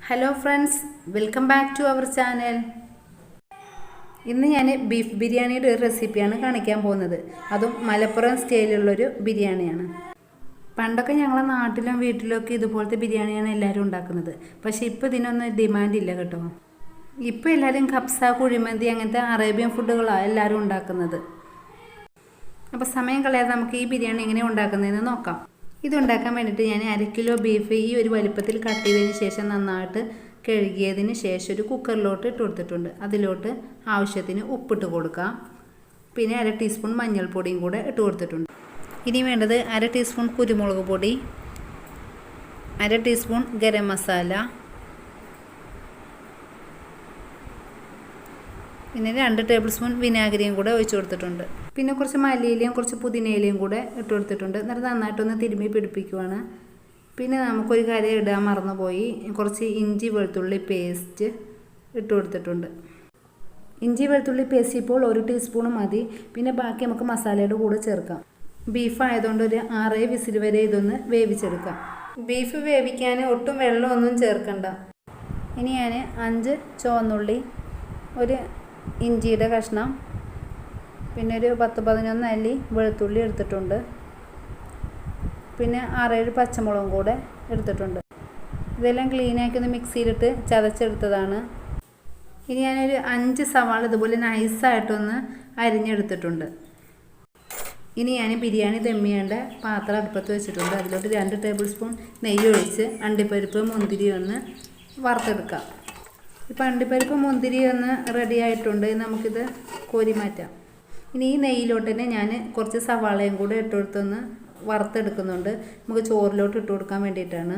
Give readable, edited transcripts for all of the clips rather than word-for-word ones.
Hello friends, welcome back to our channel. ഇന്ന് ഞാൻ beef ബിരിയാണിയുടെ ഒരു റെസിപ്പിയാണ് കാണിക്കാൻ പോകുന്നത്. അതും മലപ്പുറം സ്റ്റൈലിലുള്ളൊരു ബിരിയാണിയാണ്. പണ്ടൊക്കെ ഞങ്ങളെ നാട്ടിലും വീട്ടിലൊക്കെ ഇതുപോലത്തെ ബിരിയാണിയാണ് എല്ലാവരും ഉണ്ടാക്കുന്നത്. പക്ഷേ ഇപ്പോൾ ഇതിനൊന്നും ഡിമാൻഡ് ഇല്ല കേട്ടോ. ഇപ്പോൾ എല്ലാവരും കബ്സ, കുഴിമന്തി അങ്ങനത്തെ അറേബ്യൻ ഫുഡുകളാണ് എല്ലാവരും ഉണ്ടാക്കുന്നത്. അപ്പോൾ സമയം കളയാതെ നമുക്ക് ഈ ബിരിയാണി എങ്ങനെ ഉണ്ടാക്കുന്നതെന്ന് നോക്കാം. ഇതുണ്ടാക്കാൻ വേണ്ടിയിട്ട് ഞാൻ 1 കിലോ ബീഫ് ഈ ഒരു വലിപ്പത്തിൽ കട്ട് ചെയ്തതിന് ശേഷം നന്നായിട്ട് കഴുകിയതിന് ശേഷം ഒരു കുക്കറിലോട്ട് ഇട്ട് കൊടുത്തിട്ടുണ്ട്. അതിലോട്ട് ആവശ്യത്തിന് ഉപ്പിട്ട് കൊടുക്കാം. പിന്നെ 1/2 ടീസ്പൂൺ മഞ്ഞൾപ്പൊടിയും കൂടെ ഇട്ട് കൊടുത്തിട്ടുണ്ട്. ഇനി വേണ്ടത് 1/2 ടീസ്പൂൺ കുരുമുളക് പൊടി, 1/2 ടീസ്പൂൺ ഗരം മസാല, പിന്നെ 2 ടേബിൾ സ്പൂൺ വിനാഗിരിയും കൂടെ ഒഴിച്ച് കൊടുത്തിട്ടുണ്ട്. പിന്നെ കുറച്ച് മല്ലിയിലയും കുറച്ച് പുതിനയിലയും കൂടെ ഇട്ട് കൊടുത്തിട്ടുണ്ട്. എന്നിട്ട് നന്നായിട്ടൊന്ന് തിരുമ്മി പിടിപ്പിക്കുവാണ്. പിന്നെ നമുക്കൊരു കാര്യം ഇടാൻ മറന്നുപോയി, കുറച്ച് ഇഞ്ചി വെളുത്തുള്ളി പേസ്റ്റ് ഇട്ട് കൊടുത്തിട്ടുണ്ട്. ഇഞ്ചി വെളുത്തുള്ളി പേസ്റ്റ് ഇപ്പോൾ 1 ടീസ്പൂൺ മതി. പിന്നെ ബാക്കി നമുക്ക് മസാലയുടെ കൂടെ ചേർക്കാം. ബീഫ് ആയതുകൊണ്ട് ഒരു 6 വിസിൽ വരെ ഇതൊന്ന് വേവിച്ചെടുക്കാം. ബീഫ് വേവിക്കാൻ ഒട്ടും വെള്ളമൊന്നും ചേർക്കണ്ട. ഇനി ഞാൻ 5 ചുവന്നുള്ളി, ഒരു ഇഞ്ചിയുടെ കഷ്ണം, പിന്നെ ഒരു 10-11 അല്ലി വെളുത്തുള്ളി എടുത്തിട്ടുണ്ട്. പിന്നെ 6-7 പച്ചമുളകും കൂടെ എടുത്തിട്ടുണ്ട്. ഇതെല്ലാം ക്ലീനാക്കി ഒന്ന് മിക്സിയിലിട്ട് ചതച്ചെടുത്തതാണ്. ഇനി ഞാനൊരു 5 സവാള ഇതുപോലെ നൈസായിട്ടൊന്ന് അരിഞ്ഞെടുത്തിട്ടുണ്ട്. ഇനി ഞാൻ ബിരിയാണി ദം ചെയ്യേണ്ട പാത്രം അടുപ്പത്ത് വെച്ചിട്ടുണ്ട്. അതിലോട്ട് 2 ടേബിൾ സ്പൂൺ നെയ്യ് ഒഴിച്ച് അണ്ടിപ്പരിപ്പ് മുന്തിരി ഒന്ന് വറുത്തെടുക്കാം. ഇപ്പോൾ അണ്ടിപ്പരിപ്പ് മുന്തിരി ഒന്ന് റെഡി ആയിട്ടുണ്ട്. നമുക്കിത് കോരി മാറ്റാം. ഇനി ഈ നെയ്യിലോട്ട് തന്നെ ഞാൻ കുറച്ച് സവാളയും കൂടെ ഇട്ട് കൊടുത്തൊന്ന് വറുത്തെടുക്കുന്നുണ്ട്. നമുക്ക് ചോറിലോട്ട് ഇട്ട് കൊടുക്കാൻ വേണ്ടിയിട്ടാണ്.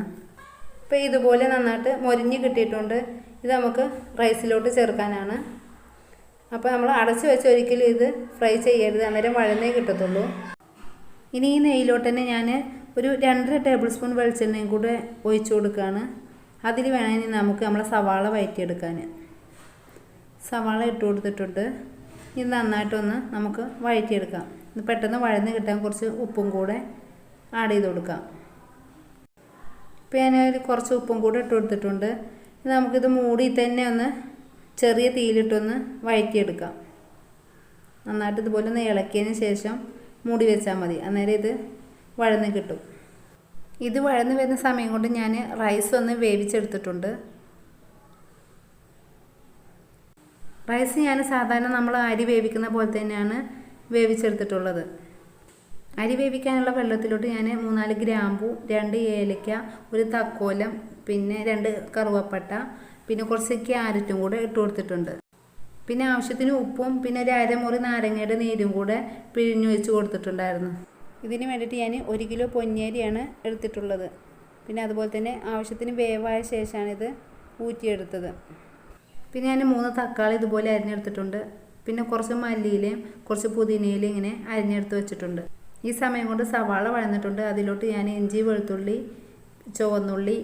ഇപ്പോൾ ഇതുപോലെ നന്നായിട്ട് മൊരിഞ്ഞ് കിട്ടിയിട്ടുണ്ട്. ഇത് നമുക്ക് റൈസിലോട്ട് ചേർക്കാനാണ്. അപ്പോൾ നമ്മൾ അടച്ച് വെച്ച് ഒരിക്കലും ഇത് ഫ്രൈ ചെയ്യരുത്, അന്നേരം വഴന്നേ കിട്ടത്തുള്ളൂ. ഇനി ഈ നെയ്യിലോട്ട് തന്നെ ഞാൻ ഒരു 2 ടേബിൾ സ്പൂൺ വെളിച്ചെണ്ണയും കൂടെ ഒഴിച്ചു കൊടുക്കുകയാണ്. അതിൽ വേണമെങ്കിൽ നമുക്ക് നമ്മളെ സവാള വഴറ്റിയെടുക്കാൻ. സവാള ഇട്ട് കൊടുത്തിട്ടുണ്ട്. ഇത് നന്നായിട്ടൊന്ന് നമുക്ക് വഴറ്റിയെടുക്കാം. ഇത് പെട്ടെന്ന് വഴന്ന് കിട്ടാൻ കുറച്ച് ഉപ്പും കൂടെ ആഡ് ചെയ്ത് കൊടുക്കാം. ഇപ്പോൾ ഞാൻ കുറച്ച് ഉപ്പും കൂടെ ഇട്ട് കൊടുത്തിട്ടുണ്ട്. ഇത് നമുക്കിത് മൂടി തന്നെ ഒന്ന് ചെറിയ തീയിലിട്ടൊന്ന് വഴറ്റിയെടുക്കാം. നന്നായിട്ട് ഇതുപോലെ ഒന്ന് ഇളക്കിയതിന് ശേഷം മൂടി വെച്ചാൽ മതി. അന്നേരം ഇത് വഴന്ന് കിട്ടും. ഇത് വഴന്ന് വരുന്ന സമയം കൊണ്ട് ഞാൻ റൈസ് ഒന്ന് വേവിച്ചെടുത്തിട്ടുണ്ട്. റൈസ് ഞാൻ സാധാരണ നമ്മൾ അരി വേവിക്കുന്ന പോലെ തന്നെയാണ് വേവിച്ചെടുത്തിട്ടുള്ളത്. അരി വേവിക്കാനുള്ള വെള്ളത്തിലോട്ട് ഞാൻ 3-4 ഗ്രാമ്പു, 2 ഏലക്ക, ഒരു തക്കോലം, പിന്നെ 2 കറുവപ്പട്ട, പിന്നെ കുറച്ച് ക്യാരറ്റും കൂടെ ഇട്ട് കൊടുത്തിട്ടുണ്ട്. പിന്നെ ആവശ്യത്തിന് ഉപ്പും പിന്നെ ഒരു 1/2 മുറി നാരങ്ങയുടെ നീരും കൂടെ പിഴിഞ്ഞു വെച്ച് കൊടുത്തിട്ടുണ്ടായിരുന്നു. ഇതിന് വേണ്ടിയിട്ട് ഞാൻ 1 കിലോ പൊന്നിയരിയാണ് എടുത്തിട്ടുള്ളത്. പിന്നെ അതുപോലെ തന്നെ ആവശ്യത്തിന് വേവായ ശേഷമാണിത് ഊറ്റിയെടുത്തത്. പിന്നെ ഞാൻ 3 തക്കാളി ഇതുപോലെ അരിഞ്ഞെടുത്തിട്ടുണ്ട്. പിന്നെ കുറച്ച് മല്ലിയിലയും കുറച്ച് പുതിനയിലയും ഇങ്ങനെ അരിഞ്ഞെടുത്ത് വെച്ചിട്ടുണ്ട്. ഈ സമയം കൊണ്ട് സവാള വഴന്നിട്ടുണ്ട്. അതിലോട്ട് ഞാൻ ഇഞ്ചി, വെളുത്തുള്ളി, ചുവന്നുള്ളി,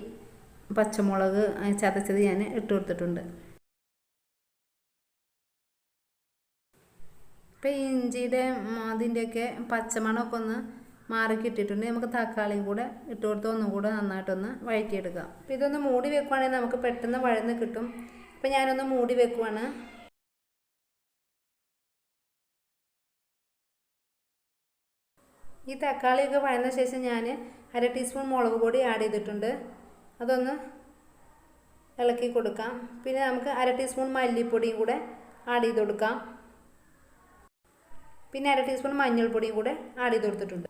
പച്ചമുളക് ചതച്ചത് ഞാൻ ഇട്ട് കൊടുത്തിട്ടുണ്ട്. ഇപ്പോൾ ഈ ഇഞ്ചിയുടെ അതിൻ്റെയൊക്കെ പച്ചമണമൊക്കെ ഒന്ന് മാറി കിട്ടിയിട്ടുണ്ട്. നമുക്ക് തക്കാളിയും കൂടെ ഇട്ട് കൊടുത്ത് ഒന്നും കൂടെ നന്നായിട്ടൊന്ന് വഴറ്റിയെടുക്കാം. അപ്പോൾ ഇതൊന്ന് മൂടി വെക്കുവാണെങ്കിൽ നമുക്ക് പെട്ടെന്ന് വഴന്ന് കിട്ടും. അപ്പോൾ ഞാനൊന്ന് മൂടി വെക്കുവാണ്. ഈ തക്കാളിയൊക്കെ വഴന്ന ശേഷം ഞാൻ 1/2 ടീസ്പൂൺ മുളക് പൊടി ആഡ് ചെയ്തിട്ടുണ്ട്. അതൊന്ന് ഇളക്കി കൊടുക്കാം. പിന്നെ നമുക്ക് 1/2 ടീസ്പൂൺ മല്ലിപ്പൊടിയും കൂടെ ആഡ് ചെയ്ത് കൊടുക്കാം. പിന്നെ 1/2 ടീസ്പൂൺ മഞ്ഞൾപ്പൊടിയും കൂടെ ആഡ് ചെയ്ത് കൊടുത്തിട്ടുണ്ട്.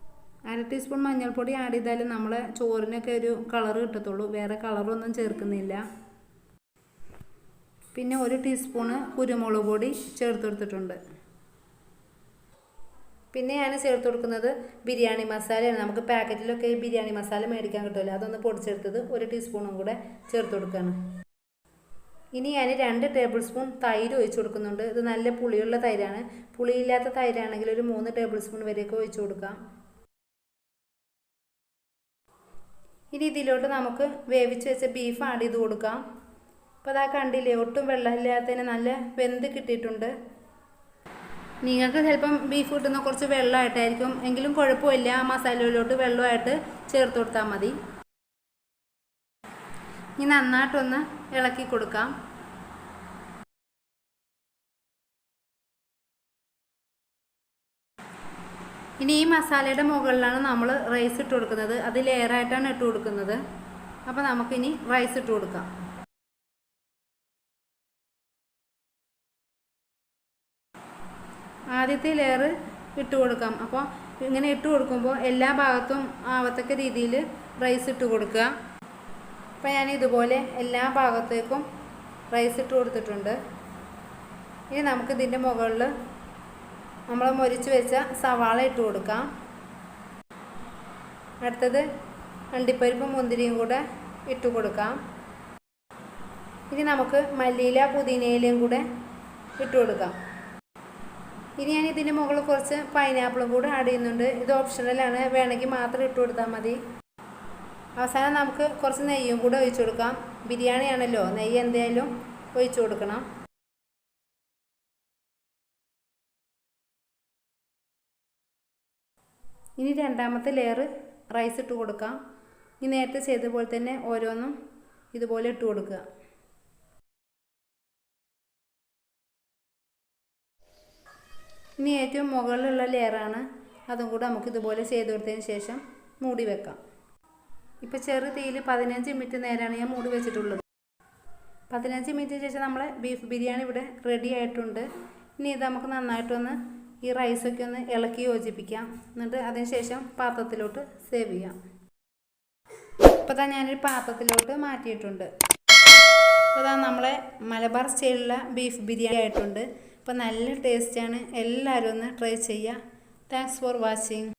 1/2 ടീസ്പൂൺ മഞ്ഞൾപ്പൊടി ആഡ് ചെയ്താലും നമ്മളെ ചോറിനൊക്കെ ഒരു കളറ് കിട്ടത്തുള്ളൂ, വേറെ കളറൊന്നും ചേർക്കുന്നില്ല. പിന്നെ 1 ടീസ്പൂണ് കുരുമുളക് പൊടി ചേർത്ത് കൊടുത്തിട്ടുണ്ട്. പിന്നെ ഞാൻ ചേർത്ത് കൊടുക്കുന്നത് ബിരിയാണി മസാലയാണ്. നമുക്ക് പാക്കറ്റിലൊക്കെ ബിരിയാണി മസാല മേടിക്കാൻ കിട്ടുമല്ലോ, അതൊന്ന് പൊടിച്ചെടുത്തത് 1 ടീസ്പൂണും കൂടെ ചേർത്ത് കൊടുക്കുകയാണ്. ഇനി ഞാൻ 2 ടേബിൾ സ്പൂൺ തൈര് ഒഴിച്ച് കൊടുക്കുന്നുണ്ട്. ഇത് നല്ല പുളിയുള്ള തൈരാണ്. പുളിയില്ലാത്ത തൈരാണെങ്കിൽ ഒരു 3 ടേബിൾ സ്പൂൺ വരെയൊക്കെ ഒഴിച്ച് കൊടുക്കാം. ഇനി ഇതിലോട്ട് നമുക്ക് വേവിച്ച് വെച്ച ബീഫ് ആഡ് ചെയ്ത് കൊടുക്കാം. അപ്പോൾ അതാ കണ്ടില്ലേ, ഒട്ടും വെള്ളമില്ലാത്തതിന് നല്ല വെന്ത് കിട്ടിയിട്ടുണ്ട്. നിങ്ങൾക്ക് ചിലപ്പം ബീഫ് കിട്ടുന്ന കുറച്ച് വെള്ളമായിട്ടായിരിക്കും, എങ്കിലും കുഴപ്പമില്ല. ആ മസാലയിലോട്ട് വെള്ളമായിട്ട് ചേർത്ത് കൊടുത്താൽ മതി. ഇനി നന്നായിട്ടൊന്ന് ഇളക്കി കൊടുക്കാം. ഇനി ഈ മസാലയുടെ മുകളിലാണ് നമ്മൾ റൈസ് ഇട്ട് കൊടുക്കുന്നത്. അത് ലെയറായിട്ടാണ് ഇട്ട് കൊടുക്കുന്നത്. അപ്പോൾ നമുക്കിനി റൈസ് ഇട്ട് കൊടുക്കാം. ആദ്യത്തെ ലെയർ ഇട്ട് കൊടുക്കാം. അപ്പോൾ ഇങ്ങനെ ഇട്ട് കൊടുക്കുമ്പോൾ എല്ലാ ഭാഗത്തും ആവത്തക്ക രീതിയിൽ റൈസ് ഇട്ട് കൊടുക്കുക. അപ്പോൾ ഞാൻ ഇതുപോലെ എല്ലാ ഭാഗത്തേക്കും റൈസ് ഇട്ട് കൊടുത്തിട്ടുണ്ട്. ഇനി നമുക്കിതിൻ്റെ മുകളിൽ നമ്മൾ മൊരിച്ച് വെച്ച സവാള ഇട്ട് കൊടുക്കാം. അടുത്തത് അണ്ടിപ്പരിപ്പും മുന്തിരിയും കൂടെ ഇട്ട് കൊടുക്കാം. ഇനി നമുക്ക് മല്ലിയില പുതിനയിലയും കൂടെ ഇട്ട് കൊടുക്കാം. ഇനി ഞാൻ ഇതിൻ്റെ മുകളിൽ കുറച്ച് പൈനാപ്പിളും കൂടെ ആഡ് ചെയ്യുന്നുണ്ട്. ഇത് ഓപ്ഷണലാണ്, വേണമെങ്കിൽ മാത്രം ഇട്ട് കൊടുത്താൽ മതി. അവസാനം നമുക്ക് കുറച്ച് നെയ്യും കൂടെ ഒഴിച്ചു കൊടുക്കാം. ബിരിയാണി ആണല്ലോ, നെയ്യ് എന്തായാലും ഒഴിച്ചു കൊടുക്കണം. ഇനി രണ്ടാമത്തെ ലെയർ റൈസ് ഇട്ട് കൊടുക്കാം. ഇനി നേരത്തെ ചെയ്ത പോലെ തന്നെ ഓരോന്നും ഇതുപോലെ ഇട്ട് കൊടുക്കുക. ഇനി ഏറ്റവും മുകളിലുള്ള ലെയറാണ്, അതും കൂടെ നമുക്ക് ഇതുപോലെ ചെയ്ത് കൊടുത്തതിന് ശേഷം മൂടി വെക്കാം. ഇപ്പോൾ ചെറു തീയിൽ 15 മിനിറ്റ് നേരമാണ് ഞാൻ മൂടി വെച്ചിട്ടുള്ളത്. 15 മിനിറ്റിന് ശേഷം നമ്മളെ ബീഫ് ബിരിയാണി ഇവിടെ റെഡി ആയിട്ടുണ്ട്. ഇനി ഇത് നമുക്ക് നന്നായിട്ടൊന്ന് ഈ റൈസൊക്കെ ഒന്ന് ഇളക്കി യോജിപ്പിക്കാം. എന്നിട്ട് അതിന് ശേഷം പാത്രത്തിലോട്ട് സേവ് ചെയ്യാം. ഇപ്പോൾ തന്നെ ഞാനൊരു പാത്രത്തിലോട്ട് മാറ്റിയിട്ടുണ്ട്. അപ്പോൾ ഇതാ നമ്മളെ മലബാർ സ്റ്റൈലിലുള്ള ബീഫ് ബിരിയാണി ആയിട്ടുണ്ട്. അപ്പോൾ നല്ല ടേസ്റ്റാണ്. എല്ലാവരും ഒന്ന് ട്രൈ ചെയ്യുക. Thanks for watching.